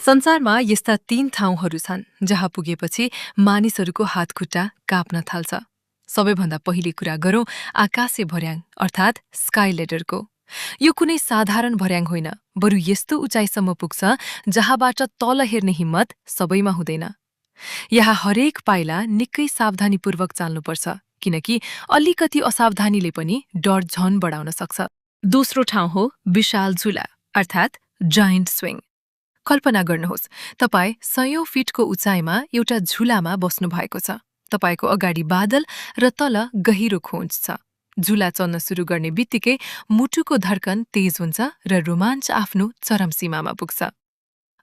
संसारमा यस्ता 3 ठाउँहरू छन् जहाँ पुगेपछि मानिसहरूको हातखुट्टा काप्न थाल्छ। सबैभन्दा पहिले कुरा गरौं आकाशे भर्याङ अर्थात् स्काई लेडरको। यो कुनै साधारण भर्याङ होइन, बरु यस्तो उचाइसम्म पुग्छ जहाँबाट तल हेर्ने हिम्मत सबैमा हुँदैन। यहाँ हरेक पाइला निकै सावधानीपूर्वक चाल्नुपर्छ, किनकि अलिकति असावधानीले पनि डर झन बढाउन सक्छ। दोस्रो ठाउँ हो विशाल झुला अर्थात् जायन्ट स्विङ। कल्पना गर्नुहोस्, तपाई 100 फिटको उचाइमा एउटा झुलामा बस्नु भएको छ। तपाईको अगाडि बादल र तल गहिरो खोज छ। झुला चल्न सुरु गर्ने बित्तिकै मुटुको धड्कन तेज हुन्छ र रोमाञ्च आफ्नो चरम सीमामा पुग्छ।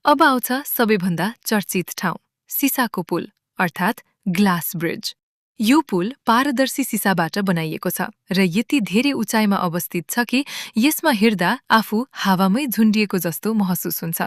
अब आउँछ सबैभन्दा चर्चित ठाउँ, सिसाको पुल अर्थात् ग्लास ब्रिज। यो पुल पारदर्शी सिसाबाट बनाइएको छ र यति धेरै उचाइमा अवस्थित छ कि यसमा हेर्दा आफू हावामै झुन्डिएको जस्तो महसुस हुन्छ।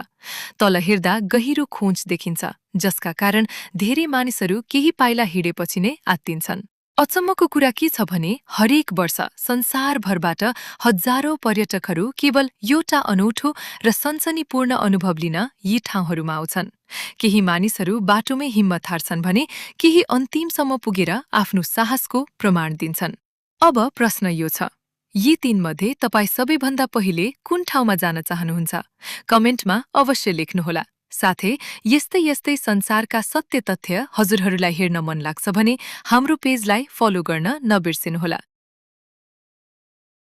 तल हेर्दा गहिरो खोज देखिन्छ, जसका कारण धेरै मानिसहरू केही पाइला हिँडेपछि नै आत्तिन्छन्। अचम्मको कुरा के छ भने हरेक वर्ष संसारभरबाट हजारौं पर्यटकहरू केवल एउटा अनौठो र सनसनीपूर्ण अनुभव लिन यी ठाउँहरूमा आउँछन्। केही मानिसहरू बाटोमै हिम्मत हार्छन् भने केही अन्तिमसम्म पुगेर आफ्नो साहसको प्रमाण दिन्छन्। अब प्रश्न यो छ, यी 3 मध्ये तपाई सबैभन्दा पहिले कुन ठाउँमा जान चाहनुहुन्छ? कमेन्टमा अवश्य लेख्नुहोला। साथै यस्तै संसारका सत्य तथ्य हजुरहरूलाई हेर्न मन लाग्छ भने हाम्रो पेजलाई फलो गर्न नबिर्सिनुहोला।